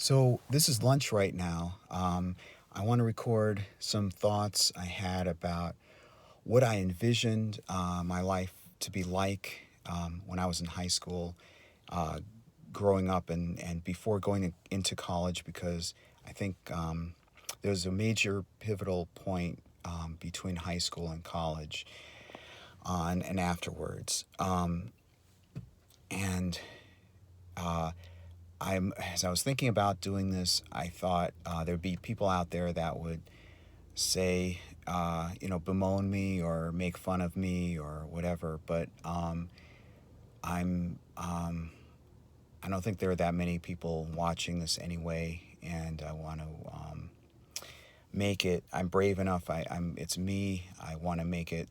So this is lunch right now. I want to record some thoughts I had about what I envisioned my life to be like when I was in high school, uh, growing up, and before going into college, because I think there's a major pivotal point between high school and college and afterwards. And as I was thinking about doing this, I thought there'd be people out there that would say, bemoan me or make fun of me or whatever. But I'm, I don't think there are that many people watching this anyway, and I want to make it. I'm brave enough. It's me. I want to make it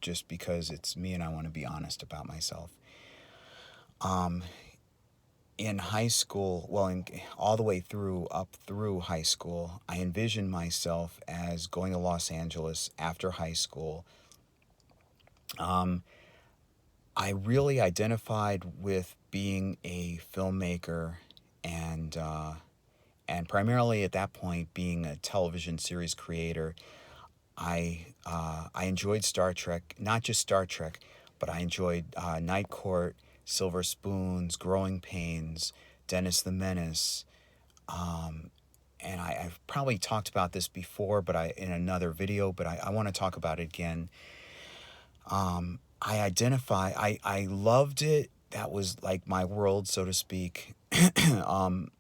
just because it's me, and I want to be honest about myself. Um, in high school, all the way up through high school, I envisioned myself as going to Los Angeles after high school. Um, I really identified with being a filmmaker and primarily at that point being a television series creator. I enjoyed Star Trek, not just Star Trek, but I enjoyed Night Court, Silver Spoons, Growing Pains, Dennis the Menace, and I've probably talked about this before, but in another video, but I want to talk about it again. I loved it. That was like my world, so to speak. um,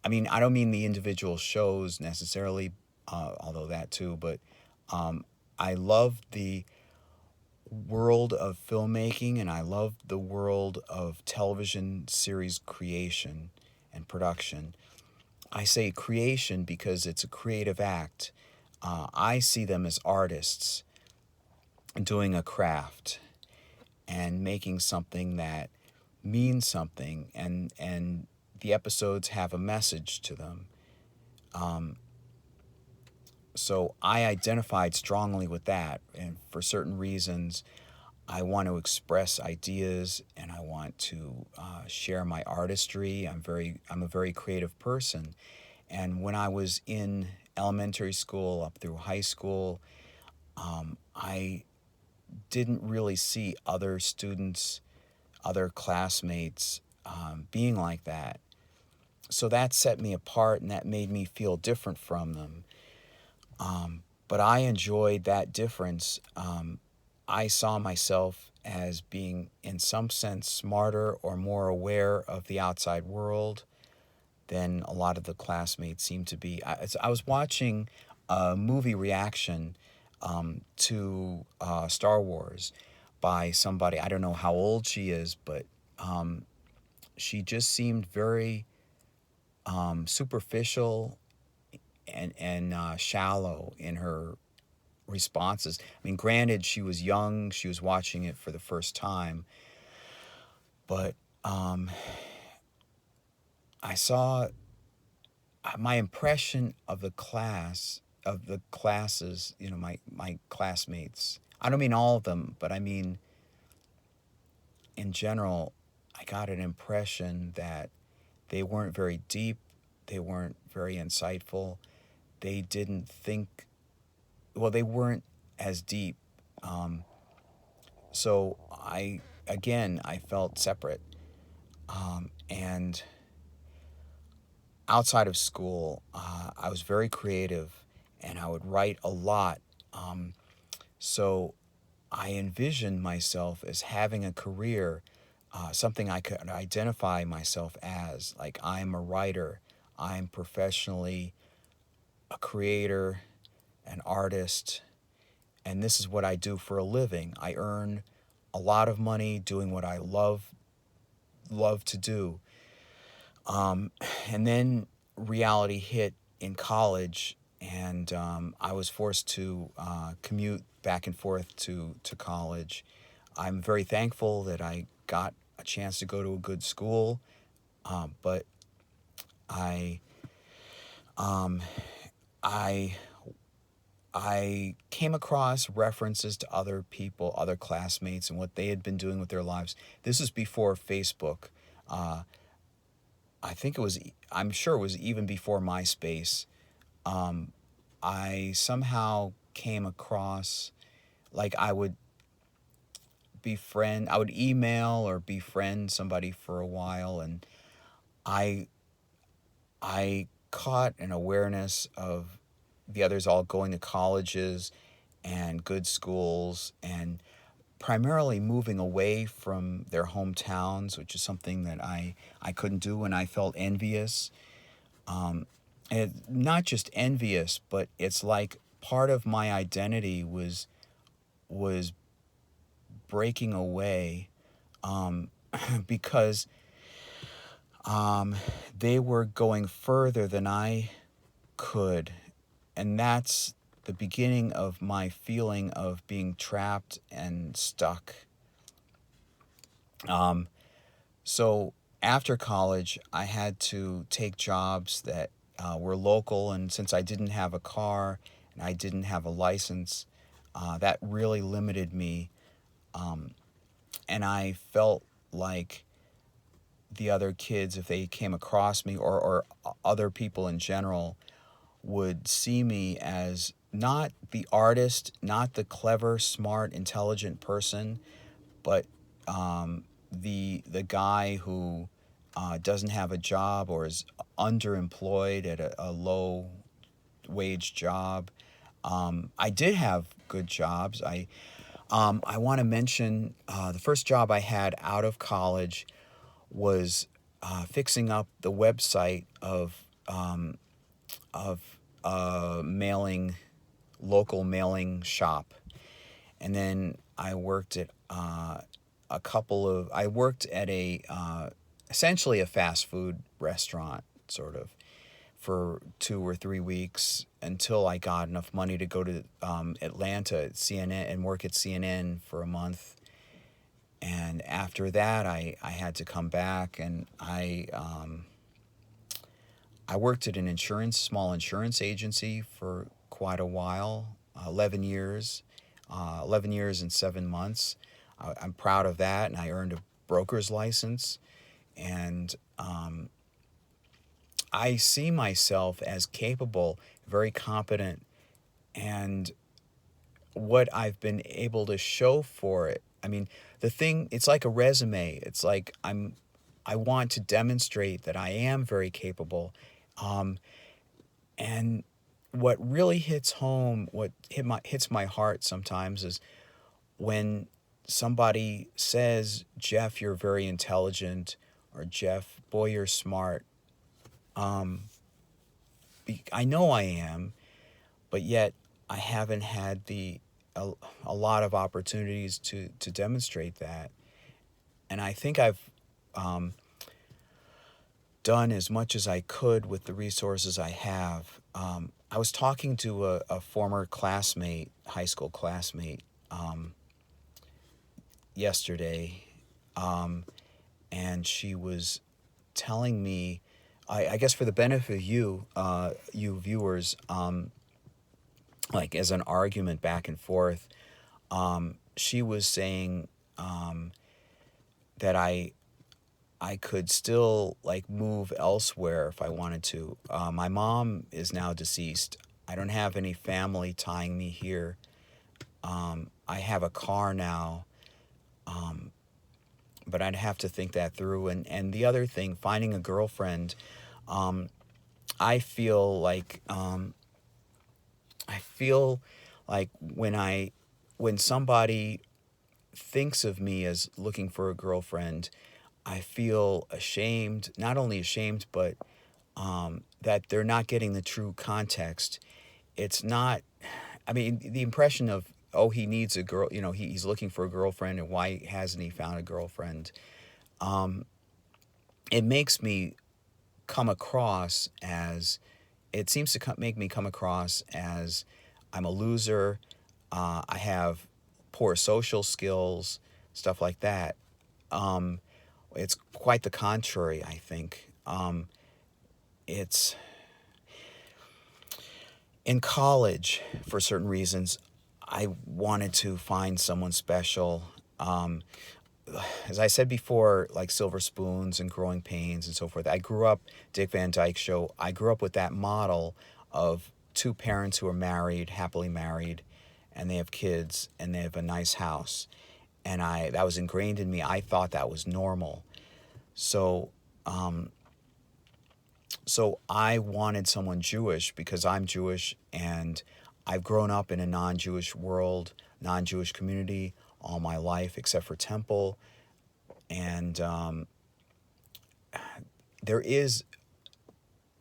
I don't mean the individual shows necessarily, although that too, but um, I loved the world of filmmaking and I loved the world of television series creation and production. I say creation because it's a creative act. I see them as artists doing a craft and making something that means something, and the episodes have a message to them. So I identified strongly with that, and for certain reasons, I want to express ideas and I want to share my artistry. I'm a very creative person, and when I was in elementary school up through high school, I didn't really see other students, other classmates being like that. So that set me apart and that made me feel different from them. But I enjoyed that difference. I saw myself as being, in some sense, smarter or more aware of the outside world than a lot of the classmates seemed to be. I was watching a movie reaction to Star Wars by somebody. I don't know how old she is, but she just seemed very superficial and shallow in her responses. Granted, she was young, she was watching it for the first time, but I saw my impression of the classes, my classmates. I don't mean all of them, but I mean, in general, I got an impression that they weren't very deep, they weren't very insightful, they didn't think, well, they weren't as deep. Um, so I felt separate. And outside of school, I was very creative and I would write a lot. So I envisioned myself as having a career, something I could identify myself as. Like, I'm a writer, I'm professionally a creator, an artist, and this is what I do for a living. I earn a lot of money doing what I love to do. And then reality hit in college, and I was forced to commute back and forth to college. I'm very thankful that I got a chance to go to a good school, but I, um, I, I came across references to other people, other classmates, and what they had been doing with their lives. This is before Facebook. Uh, I think it was, I'm sure it was even before MySpace. Um, I somehow came across, like, I would email or befriend somebody for a while, and I I caught an awareness of the others all going to colleges and good schools and primarily moving away from their hometowns, which is something that I couldn't do, and I felt envious. Um, and not just envious, but it's like part of my identity was breaking away, um, because um, they were going further than I could. And that's the beginning of my feeling of being trapped and stuck. Um, so after college, I had to take jobs that were local. And since I didn't have a car and I didn't have a license, that really limited me. Um, and I felt like the other kids, if they came across me, or other people in general, would see me as not the artist, not the clever, smart, intelligent person, but the guy who doesn't have a job or is underemployed at a low wage job. I did have good jobs. I want to mention the first job I had out of college was fixing up the website of mailing local mailing shop, and then I worked at I worked at a essentially a fast food restaurant, sort of, for 2 or 3 weeks until I got enough money to go to Atlanta at CNN and work at CNN for a month. And after that, I had to come back, and I worked at an small insurance agency for quite a while, 11 years and 7 months. I'm proud of that, and I earned a broker's license. And I see myself as capable, very competent, and what I've been able to show for it. I mean, it's like a resume. It's like I want to demonstrate that I am very capable. Um, and what really hits home, hits my heart sometimes, is when somebody says, "Jeff, you're very intelligent," or "Jeff, boy, you're smart." Um, I know I am, but yet I haven't had a lot of opportunities to demonstrate that. And I think I've um, done as much as I could with the resources I have. I was talking to a former classmate, high school classmate, yesterday, and she was telling me, I guess for the benefit of you viewers, like as an argument back and forth, she was saying that I could still, like, move elsewhere if I wanted to. My mom is now deceased. I don't have any family tying me here. I have a car now, but I'd have to think that through. And the other thing, finding a girlfriend, um, I feel like I feel like when somebody thinks of me as looking for a girlfriend, I feel ashamed, not only ashamed, but that they're not getting the true context. It's not, I mean, the impression of, oh, he needs a girl, he's looking for a girlfriend, and why hasn't he found a girlfriend? It makes me come across as, it seems to make me come across as I'm a loser, I have poor social skills, stuff like that. Um, it's quite the contrary, I think. It's in college, for certain reasons, I wanted to find someone special. as I said before, like Silver Spoons and Growing Pains and so forth, I grew up, Dick Van Dyke Show, I grew up with that model of two parents who are married, happily married, and they have kids and they have a nice house. And that was ingrained in me. I thought that was normal. So, so I wanted someone Jewish because I'm Jewish and I've grown up in a non-Jewish world, non-Jewish community all my life, except for Temple. And there is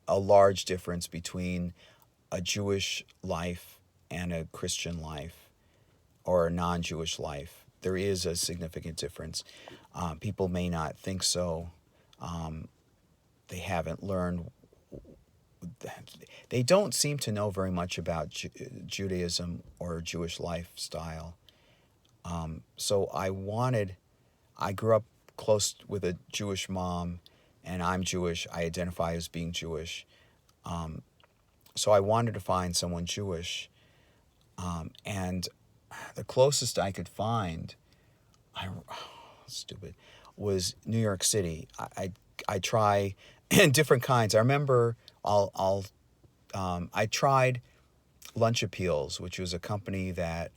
a large difference between a Jewish life and a Christian life or a non-Jewish life. There is a significant difference. People may not think so. They haven't learned. They don't seem to know very much about Judaism or Jewish lifestyle. So I grew up close with a Jewish mom, and I'm Jewish. I identify as being Jewish. So I wanted to find someone Jewish. And the closest I could find, stupid, was New York City. I try different kinds. I remember I tried Lunch Appeals, which was a company that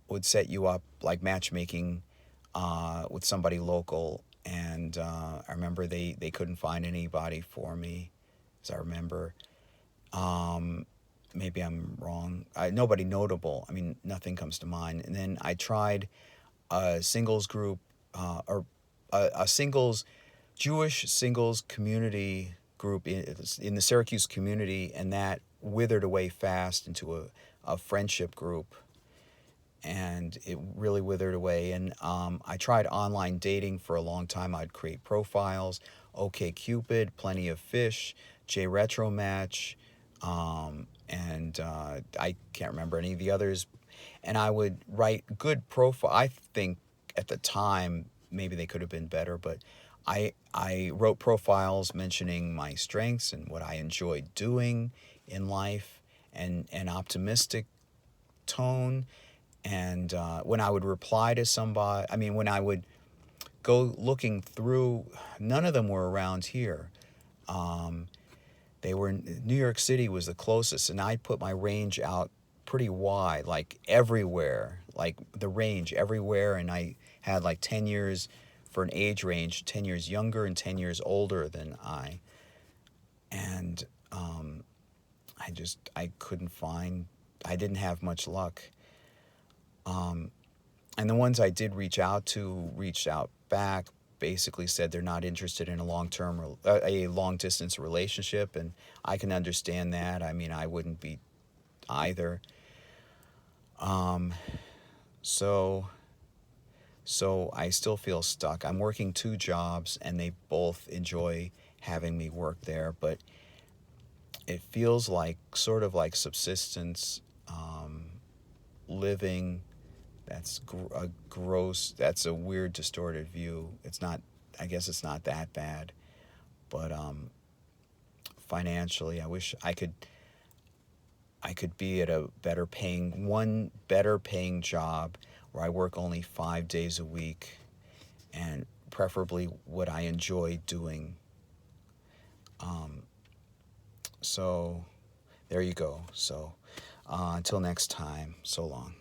would set you up like matchmaking with somebody local. And I remember they couldn't find anybody for me, as I remember. Maybe I'm wrong. Nobody notable. I mean, nothing comes to mind. And then I tried a singles group or a singles Jewish singles community group in the Syracuse community, and that withered away fast into a friendship group, and it really withered away. And I tried online dating for a long time. I'd create profiles, OkCupid, Plenty of Fish, JRetroMatch, and I can't remember any of the others. And I would write good profile. I think at the time maybe they could have been better, but I wrote profiles mentioning my strengths and what I enjoyed doing in life, and an optimistic tone. And when I would reply to somebody, I mean, when I would go looking through, none of them were around here. They were in New York City was the closest, and I put my range out pretty wide, like everywhere, like the range everywhere. And I had like 10 years for an age range, 10 years younger and 10 years older than I. And I couldn't find, I didn't have much luck. And the ones I did reach out to reached out back, basically said they're not interested in a long distance relationship, and I can understand that. I mean, I wouldn't be either. So I still feel stuck. I'm working two jobs, and they both enjoy having me work there, but it feels like sort of like subsistence living. That's that's a weird, distorted view. It's not, I guess it's not that bad, but financially, I wish I could be at one better paying job where I work only 5 days a week, and preferably what I enjoy doing. So there you go. So until next time, so long.